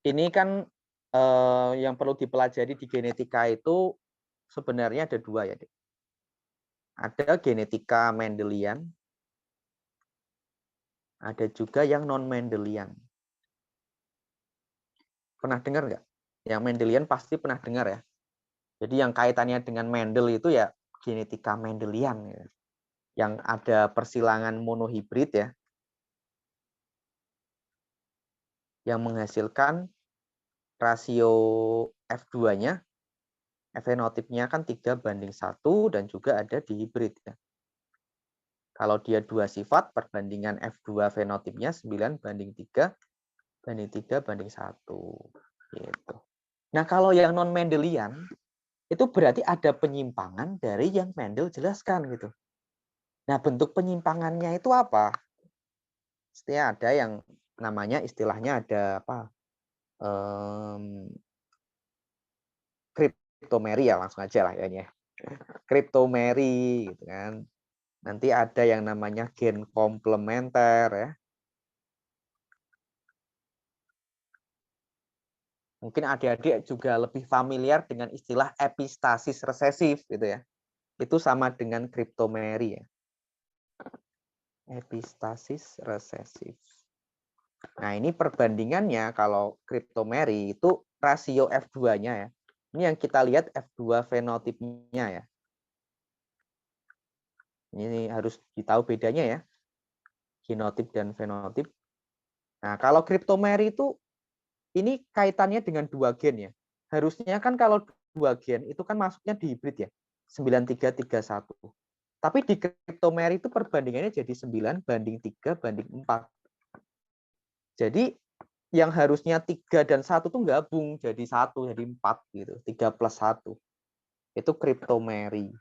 ini kan yang perlu dipelajari di genetika itu sebenarnya ada dua ya, Dek. Ada genetika Mendelian, ada juga yang non-Mendelian. Pernah dengar nggak? Yang Mendelian pasti pernah dengar ya. Jadi yang kaitannya dengan Mendel itu ya genetika Mendelian ya. Yang ada persilangan monohibrid ya, yang menghasilkan rasio F2-nya, fenotipnya kan 3:1 dan juga ada di hibrid ya. Kalau dia 2 sifat, perbandingan F2 fenotipnya 9:3:1 gitu. Nah, kalau yang non Mendelian itu berarti ada penyimpangan dari yang Mendel jelaskan gitu. Nah, bentuk penyimpangannya itu apa? Istilahnya ada yang namanya istilahnya ada apa? Cryptomeri ya, langsung aja lah ya. Cryptomeri gitu kan. Nanti ada yang namanya gen komplementer ya. Mungkin adik-adik juga lebih familiar dengan istilah epistasis resesif gitu ya. Itu sama dengan cryptomeri ya. Epistasis resesif. Nah, ini perbandingannya kalau cryptomeri itu rasio F2-nya ya. Ini yang kita lihat F2 fenotipnya ya. Ini harus ditahu bedanya ya. Genotip dan fenotip. Nah, kalau cryptomeri itu ini kaitannya dengan 2 gen ya. Harusnya kan kalau 2 gen itu kan masuknya di hibrid ya. 93:31. Tapi di cryptomeri itu perbandingannya jadi 9:3:4. Jadi yang harusnya 3 dan 1 tuh gabung jadi 1, jadi 4 gitu. 3+1. Itu cryptomeri.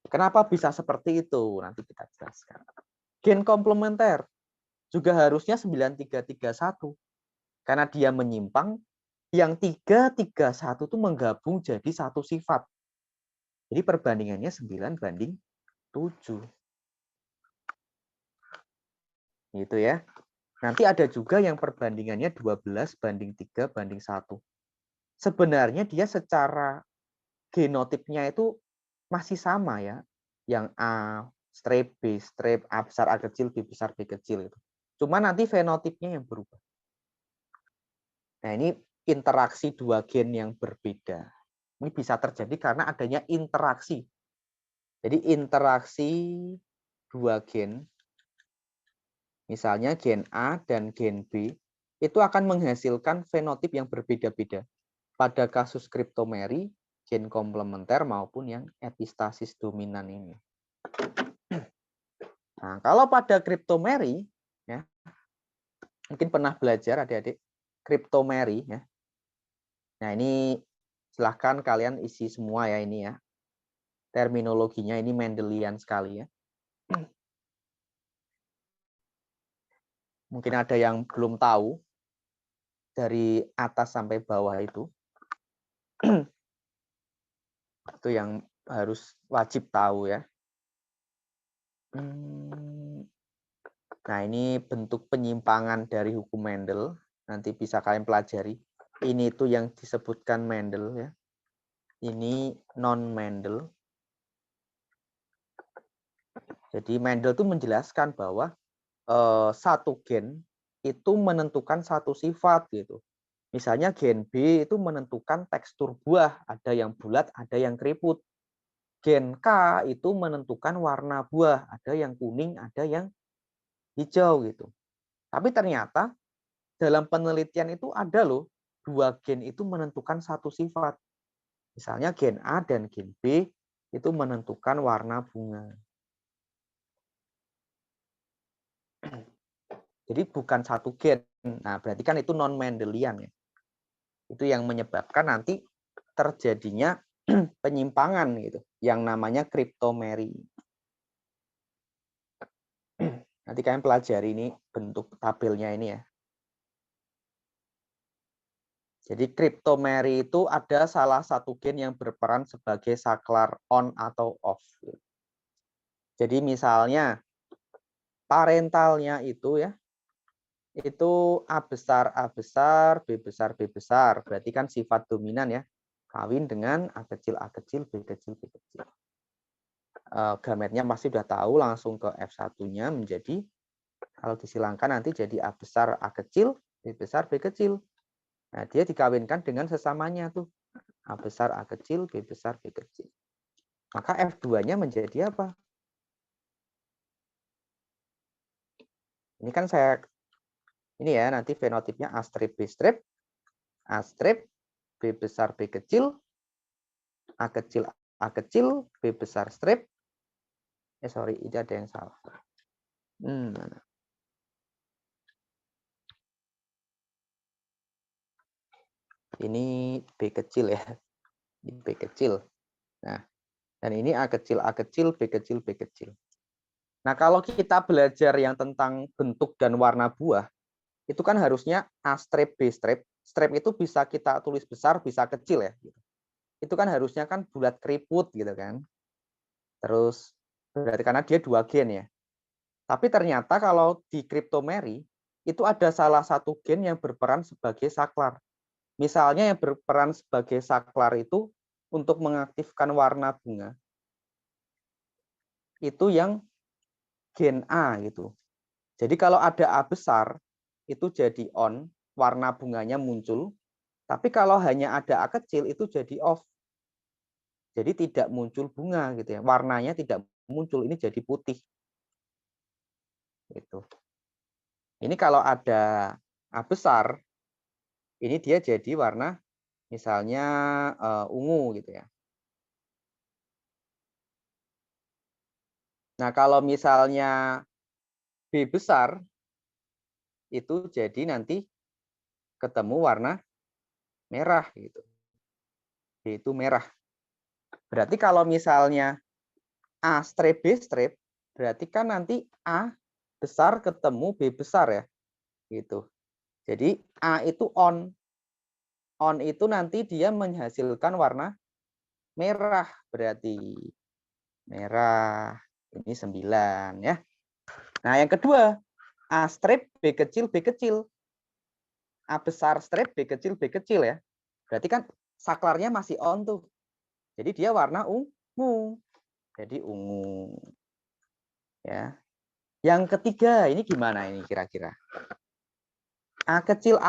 Kenapa bisa seperti itu? Nanti kita jelaskan. Gen komplementer juga harusnya 9:3:1. Karena dia menyimpang, yang 3:3:1 itu menggabung jadi satu sifat. Jadi perbandingannya 9:7. Gitu ya. Nanti ada juga yang perbandingannya 12:3:1. Sebenarnya dia secara genotipnya itu masih sama ya. Yang A, strip, B, strip, A besar, A kecil, B besar, B kecil itu. Cuma nanti fenotipnya yang berubah. Nah, ini interaksi 2 gen yang berbeda. Ini bisa terjadi karena adanya interaksi. Jadi interaksi 2 gen, misalnya gen A dan gen B, itu akan menghasilkan fenotip yang berbeda-beda. Pada kasus cryptomeri, gen komplementer maupun yang epistasis dominan ini. Nah, kalau pada cryptomeri, ya, mungkin pernah belajar adik-adik, cryptomeri, ya. Nah, ini silahkan kalian isi semua ya ini ya. Terminologinya ini Mendelian sekali ya. Mungkin ada yang belum tahu dari atas sampai bawah itu. Itu yang harus wajib tahu ya. Nah, ini bentuk penyimpangan dari hukum Mendel. Nanti bisa kalian pelajari. Ini itu yang disebutkan Mendel ya. Ini non-Mendel. Jadi Mendel itu menjelaskan bahwa satu gen itu menentukan satu sifat gitu. Misalnya gen B itu menentukan tekstur buah, ada yang bulat, ada yang keriput. Gen K itu menentukan warna buah, ada yang kuning, ada yang hijau gitu. Tapi ternyata dalam penelitian itu ada loh 2 gen itu menentukan satu sifat. Misalnya gen A dan gen B itu menentukan warna bunga. Jadi bukan satu gen. Nah, berarti kan itu non-Mendelian ya. Itu yang menyebabkan nanti terjadinya penyimpangan gitu, yang namanya cryptomeri. Nanti kalian pelajari ini bentuk tabelnya ini ya. Jadi cryptomeri itu ada salah satu gen yang berperan sebagai saklar on atau off. Jadi misalnya parentalnya itu ya, itu A besar, B besar. Berarti kan sifat dominan ya. Kawin dengan A kecil, B kecil, B kecil. Gametnya pasti udah tahu, langsung ke F1-nya menjadi, kalau disilangkan nanti jadi A besar, A kecil, B besar, B kecil. Nah, dia dikawinkan dengan sesamanya tuh. A besar, A kecil, B besar, B kecil. Maka F2-nya menjadi apa? Ini kan ini ya, nanti fenotipnya A strip, B strip, A strip, B besar, B kecil, A kecil, B besar strip. Sorry, ini ada yang salah. Ini B kecil ya. Ini B kecil. Nah, dan ini A kecil, B kecil, B kecil. Nah, kalau kita belajar yang tentang bentuk dan warna buah, itu kan harusnya A strip, B strip. Strip itu bisa kita tulis besar, bisa kecil ya. Itu kan harusnya kan bulat keriput gitu kan. Terus berarti karena dia 2 gen ya. Tapi ternyata kalau di cryptomery itu ada salah satu gen yang berperan sebagai saklar. Misalnya yang berperan sebagai saklar itu untuk mengaktifkan warna bunga. Itu yang gen A gitu. Jadi kalau ada A besar itu jadi on, warna bunganya muncul. Tapi kalau hanya ada A kecil itu jadi off. Jadi tidak muncul bunga gitu ya. Warnanya tidak muncul, ini jadi putih. Gitu. Ini kalau ada A besar, ini dia jadi warna misalnya ungu gitu ya. Nah, kalau misalnya B besar, itu jadi nanti ketemu warna merah gitu. B itu merah. Berarti kalau misalnya A strip B strip, berarti kan nanti A besar ketemu B besar ya. Gitu. Jadi A itu on. On itu nanti dia menghasilkan warna merah berarti. Merah. Ini 9 ya. Nah, yang kedua, A strip B kecil B kecil. A besar strip B kecil B kecil ya. Berarti kan saklarnya masih on tuh. Jadi dia warna ungu. Jadi ungu. Ya. Yang ketiga, ini gimana ini kira-kira? A kecil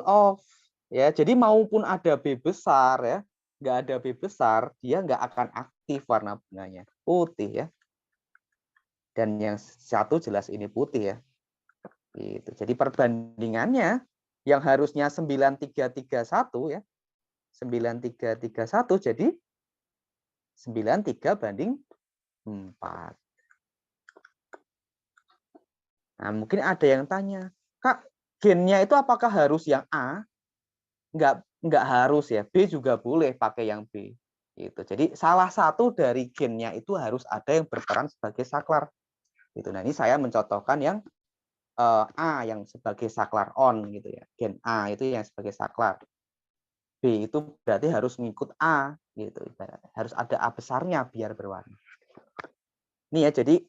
off. Ya, jadi maupun ada B besar ya, nggak ada B besar, dia nggak akan aktif warna bunganya. Putih ya. Dan yang satu jelas ini putih ya. Gitu. Jadi perbandingannya yang harusnya 9331 ya. 9331 jadi 93 banding 4. Nah, mungkin ada yang tanya, Kak, gennya itu apakah harus yang A? Enggak harus ya. B juga boleh pakai yang B. Gitu. Jadi salah satu dari gennya itu harus ada yang berperan sebagai saklar. Gitu. Nah, ini saya mencontohkan yang A yang sebagai saklar on gitu ya. Gen A itu yang sebagai saklar. B itu berarti harus mengikut A gitu. Harus ada A besarnya biar berwarna. Nih ya, jadi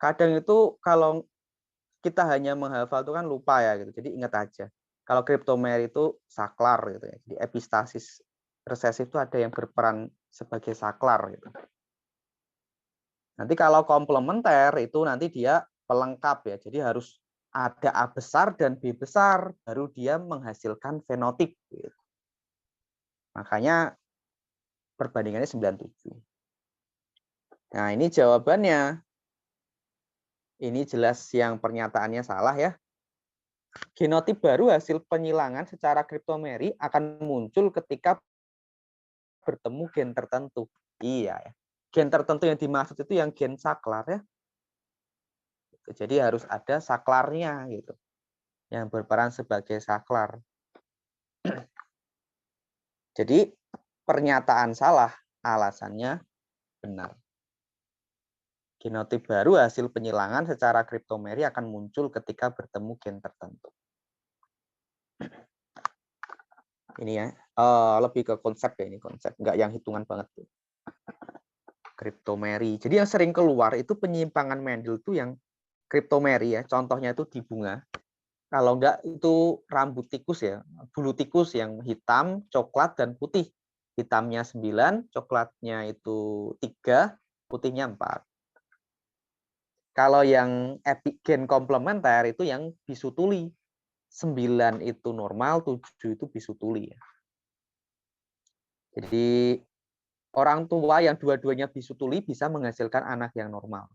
kadang itu kalau kita hanya menghafal itu kan lupa ya gitu. Jadi ingat aja. Kalau cryptomery itu saklar gitu ya. Jadi epistasis resesif itu ada yang berperan sebagai saklar gitu. Nanti kalau komplementer itu nanti dia pelengkap ya. Jadi harus ada A besar dan B besar baru dia menghasilkan fenotip gitu. Makanya perbandingannya 97. Nah, ini jawabannya. Ini jelas yang pernyataannya salah ya. Genotip baru hasil penyilangan secara cryptomery akan muncul ketika bertemu gen tertentu. Iya ya. Gen tertentu yang dimaksud itu yang gen saklar ya. Jadi harus ada saklarnya gitu. Yang berperan sebagai saklar. Jadi pernyataan salah, alasannya benar. Genotip baru hasil penyilangan secara cryptomery akan muncul ketika bertemu gen tertentu. Ini ya, lebih ke konsep ya ini konsep, nggak yang hitungan banget tuh. Cryptomery. Jadi yang sering keluar itu penyimpangan Mendel itu yang cryptomery ya, contohnya itu di bunga. Kalau enggak itu rambut tikus ya, bulu tikus yang hitam, coklat, dan putih. Hitamnya 9, coklatnya itu 3, putihnya 4. Kalau yang epigen komplementer itu yang bisu tuli. 9 itu normal, 7 itu bisu tuli. Jadi orang tua yang dua-duanya bisu tuli bisa menghasilkan anak yang normal.